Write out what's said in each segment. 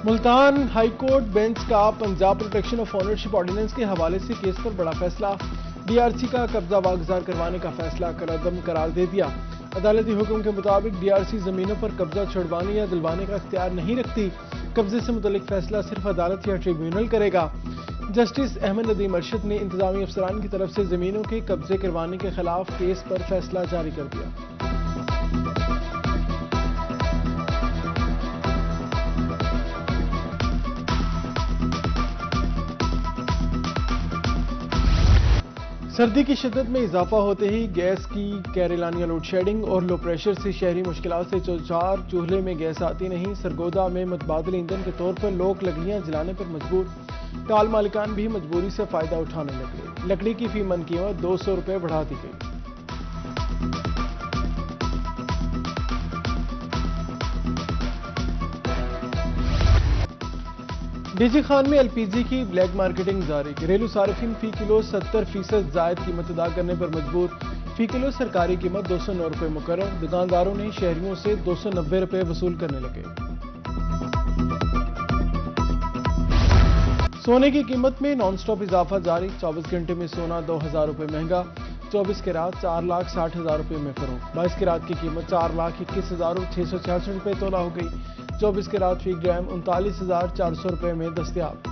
Multan high court bench کا Punjab protection of ownership ordinance کے حوالے سے کیس پر بڑا فیصلہ، ڈی آر سی کا قبضہ واگزار کروانے کا فیصلہ کالعدم قرار دے دیا۔ عدالتی حکم کے مطابق ڈی آر سی زمینوں پر قبضہ چھڑوانے یا دلوانے کا اختیار نہیں رکھتی۔ قبضے سے متعلق فیصلہ صرف عدالت یا ٹریبیونل کرے گا۔ جسٹس احمد ندیم ارشد نے انتظامی افسران کی طرف سے زمینوں کے قبضے کروانے کے خلاف کیس پر فیصلہ جاری کر دیا۔ سردی کی شدت میں اضافہ ہوتے ہی گیس کی کیرالانیہ لوڈ شیڈنگ اور لو پریشر سے شہری مشکلات سے چوچار، چولہے میں گیس آتی نہیں، سرگودا میں متبادل ایندھن کے طور پر لوگ لکڑیاں جلانے پر مجبور، ٹال مالکان بھی مجبوری سے فائدہ اٹھانے لگے، لکڑی کی فی من قیمت 200 روپے بڑھا دی گئی۔ ڈی جی خان میں ایل پی جی کی بلیک مارکیٹنگ جاری، گھریلو صارفین فی کلو 70% زائد قیمت ادا کرنے پر مجبور، فی کلو سرکاری قیمت 209 روپے مقرر، دکانداروں نے شہریوں سے 290 روپے وصول کرنے لگے۔ سونے کی قیمت میں نان سٹاپ اضافہ جاری، 24 گھنٹے میں سونا 2000 روپے مہنگا، 24 کیرات 4,60,000 روپے میں فروخت، 22 کیرات کی قیمت 4,21,666 روپے تولہ ہو گئی، 24 کیرات فی گرام 39,400 روپے میں دستیاب۔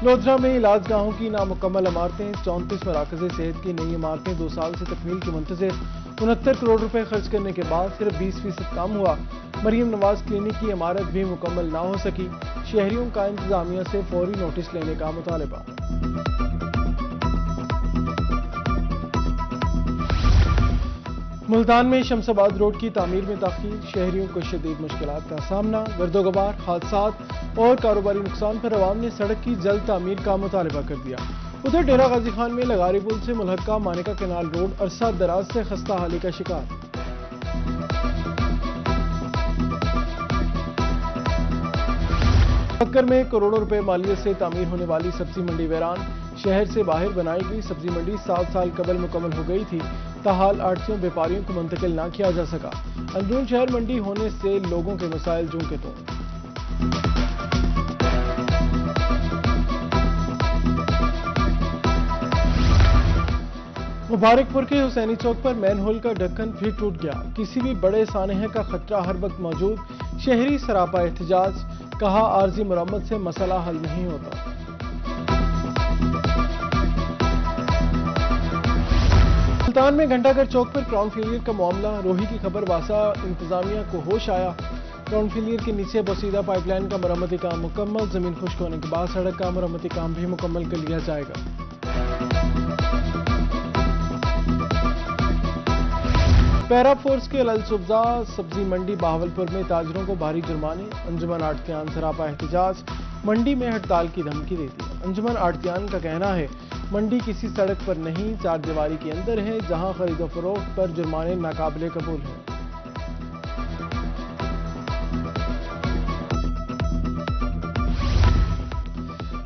لودھرا میں علاج گاہوں کی نامکمل عمارتیں، 34 مراکز صحت کی نئی عمارتیں 2 سال سے تکمیل کی منتظر، 69 کروڑ روپے خرچ کرنے کے بعد صرف 20% کام ہوا، مریم نواز کلینک کی عمارت بھی مکمل نہ ہو سکی، شہریوں کا انتظامیہ سے فوری نوٹس لینے کا مطالبہ۔ ملتان میں شمس آباد روڈ کی تعمیر میں تاخیر، شہریوں کو شدید مشکلات کا سامنا، گرد و غبار، حادثات اور کاروباری نقصان پر عوام نے سڑک کی جلد تعمیر کا مطالبہ کر دیا۔ ادھر ڈیرہ غازی خان میں لغاری پل سے ملحقہ مانیکا کینال روڈ عرصہ دراز سے خستہ حالی کا شکار۔ بکر میں کروڑوں روپے مالیت سے تعمیر ہونے والی سبزی منڈی ویران، شہر سے باہر بنائی گئی سبزی منڈی 7 سال قبل مکمل ہو گئی تھی، تاحال آڑھتیوں بیپاریوں کو منتقل نہ کیا جا سکا، اندرون شہر منڈی ہونے سے لوگوں کے مسائل جوں کے توں۔ مبارک پور کے حسینی چوک پر مین ہول کا ڈھکن پھر ٹوٹ گیا، کسی بھی بڑے سانحے کا خطرہ ہر وقت موجود، شہری سراپا احتجاج، کہا عارضی مرمت سے مسئلہ حل نہیں ہوتا۔ ملتان میں گھنٹہ گھر چوک پر گراؤنڈ فیلئر کا معاملہ، روہی کی خبر واسا انتظامیہ کو ہوش آیا، گراؤنڈ فیلئر کے نیچے بوسیدہ پائپ لائن کا مرمتی کام مکمل، زمین خشک ہونے کے بعد سڑک کا مرمتی کام بھی مکمل کر لیا جائے گا۔ پیرا فورس کے الصبح سبزی منڈی بہاولپور میں تاجروں کو بھاری جرمانے، انجمن آڑھتیان سراپا احتجاج، منڈی میں ہڑتال کی دھمکی دیتی ہے۔ انجمن آڑھتیان کا کہنا ہے منڈی کسی سڑک پر نہیں، چار دیواری کے اندر ہے، جہاں خرید و فروخت پر جرمانے ناقابل قبول ہیں۔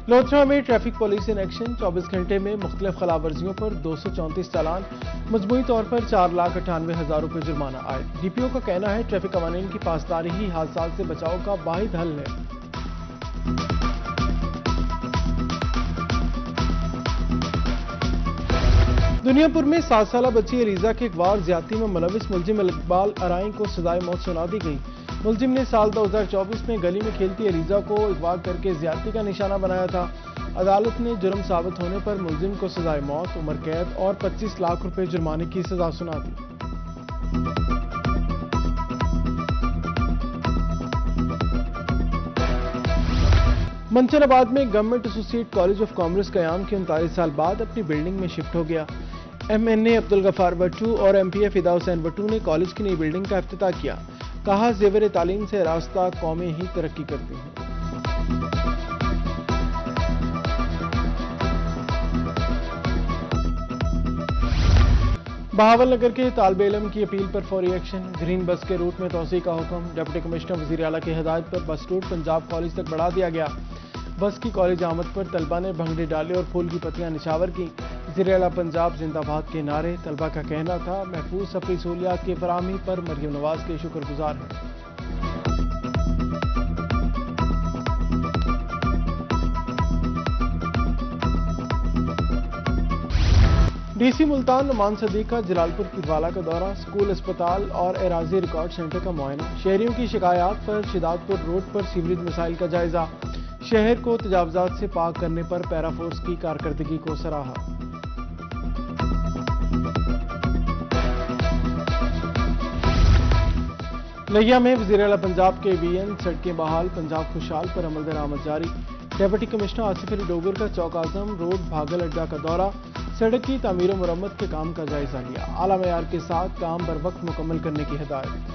لودھرا میں ٹریفک پولیس ان ایکشن، 24 گھنٹے میں مختلف خلاف ورزیوں پر 234 چالان، مجموعی طور پر 4,98,000 روپے جرمانہ آئے۔ ڈی پی او کا کہنا ہے ٹریفک قوانین کی پاسداری ہی حادثات سے بچاؤ کا واحد حل ہے۔ دنیا پور میں 7 سالہ بچی علیزہ کے اغوا زیادتی میں ملوث ملزم اقبال ارائیں کو سزائے موت سنا دی گئی۔ ملزم نے سال 2024 میں گلی میں کھیلتی علیزہ کو اغوا کر کے زیادتی کا نشانہ بنایا تھا۔ عدالت نے جرم ثابت ہونے پر ملزم کو سزائے موت، عمر قید اور 25 لاکھ روپے جرمانے کی سزا سنا دی۔ منچر آباد میں گورنمنٹ ایسوسی ایٹ کالج آف کامرس قیام کے 39 سال بعد اپنی بلڈنگ میں شفٹ ہو گیا۔ ایم این اے عبدالغفار وٹو اور ایم پی اے فدا حسین وٹو نے کالج کی نئی بلڈنگ کا افتتاح کیا، کہا زیور تعلیم سے راستہ قومیں ہی ترقی کرتی ہیں۔ بہاول نگر کے طالب علم کی اپیل پر فوری ایکشن، گرین بس کے روٹ میں توسیع کا حکم، ڈپٹی کمشنر وزیر اعلیٰ کی ہدایت پر بس روٹ پنجاب کالج تک بڑھا دیا گیا۔ بس کی کالج آمد پر طلبہ نے بھنگڑے ڈالے اور پھول کی پتیاں نچھاور کی، وزیر اعلیٰ پنجاب زندہ باد کے نعرے، طلبہ کا کہنا تھا محفوظ سفری سہولیات کی فراہمی پر مریم نواز کے شکر گزار ہیں۔ ڈی سی ملتان نعمان صدیق کا جلال پور پیروالا کا دورہ، اسکول، اسپتال اور اراضی ریکارڈ سینٹر کا معائنہ، شہریوں کی شکایات پر شداد پور روڈ پر سیوریج مسائل کا جائزہ، شہر کو تجاوزات سے پاک کرنے پر پیرا فورس کی کارکردگی کو سراہا۔ لہیا میں وزیر اعلیٰ پنجاب کے وی این، سڑکیں بحال، پنجاب خوشحال پر عمل درآمد جاری، ڈپٹی کمشنر آصف علی ڈوگر کا چوک اعظم روڈ بھاگل اڈا کا دورہ، سڑک کی تعمیر و مرمت کے کام کا جائزہ لیا، اعلیٰ معیار کے ساتھ کام بر وقت مکمل کرنے کی ہدایت۔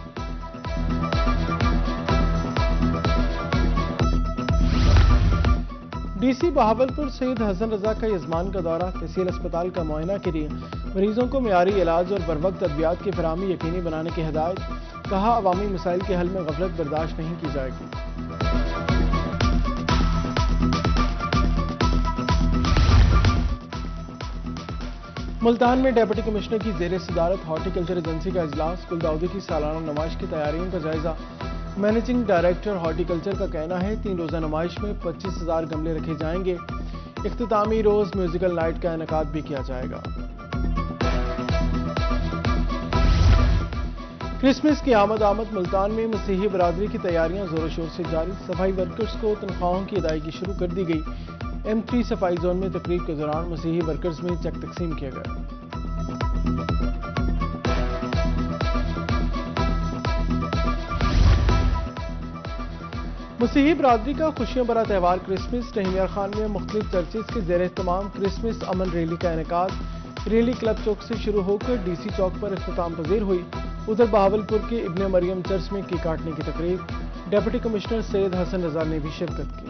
ڈی سی بہاولپور سید حسن رضا کا یزمان کا دورہ، تحصیل اسپتال کا معائنہ کے لیے مریضوں کو معیاری علاج اور بروقت ادویات کی فراہمی یقینی بنانے کی ہدایت، کہا عوامی مسائل کے حل میں غفلت برداشت نہیں کی جائے گی۔ ملتان میں ڈپٹی کمشنر کی زیر صدارت ہارٹیکلچر ایجنسی کا اجلاس، گلداؤدی کی سالانہ نمائش کی تیاریوں کا جائزہ، مینیجنگ ڈائریکٹر ہارٹیکلچر کا کہنا ہے 3 روزہ نمائش میں 25,000 گملے رکھے جائیں گے، اختتامی روز میوزیکل نائٹ کا انعقاد بھی کیا جائے گا۔ کرسمس کی آمد ملتان میں مسیحی برادری کی تیاریاں زور و شور سے جاری، صفائی ورکرز کو تنخواہوں کی ادائیگی شروع کر دی گئی، M3 صفائی زون میں تقریب کے دوران مسیحی ورکرز میں چیک تقسیم کیا گیا۔ مسیحی برادری کا خوشیوں بھرا تہوار کرسمس، رحیم خان میں مختلف چرچز کے زیر اہتمام کرسمس امن ریلی کا انعقاد، ریلی کلب چوک سے شروع ہو کر ڈی سی چوک پر اختتام پذیر ہوئی۔ ادھر بہاولپور کے ابن مریم چرچ میں کیک کاٹنے کی تقریب، ڈپٹی کمشنر سید حسن رضا نے بھی شرکت کی۔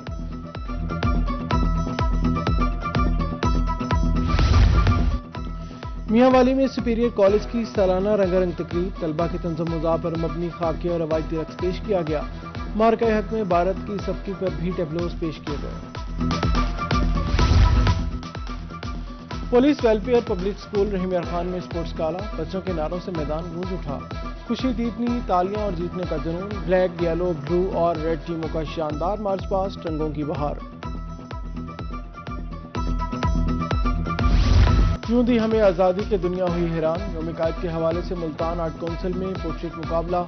میاں والی میں سپیریئر کالج کی سالانہ رنگا رنگ تقریب، طلبہ کے تنظیم مزاح پر مبنی خاکے اور روایتی رقص پیش کیا گیا، مارکہ حق میں بھارت کی سبکی پر بھی ٹیبلوز پیش کیے گئے۔ پولیس ویلفیئر پبلک اسکول رحیم خان میں اسپورٹس گالا، بچوں کے نعروں سے میدان گونج اٹھا، خوشی جیتنی، تالیاں اور جیتنے کا جنون، بلیک، یلو، بلو اور ریڈ ٹیموں کا شاندار مارچ پاسٹ، رنگوں کی بہار۔ یوں دی ہمیں آزادی کے دنیا ہوئی حیران، یوم قائد کے حوالے سے ملتان آرٹ کونسل میں پورٹریٹ مقابلہ،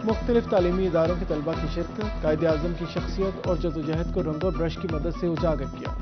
مختلف تعلیمی اداروں کے طلبہ کی شرکت، قائد اعظم کی شخصیت اور جدوجہد کو رنگ اور برش کی مدد سے اجاگر کیا۔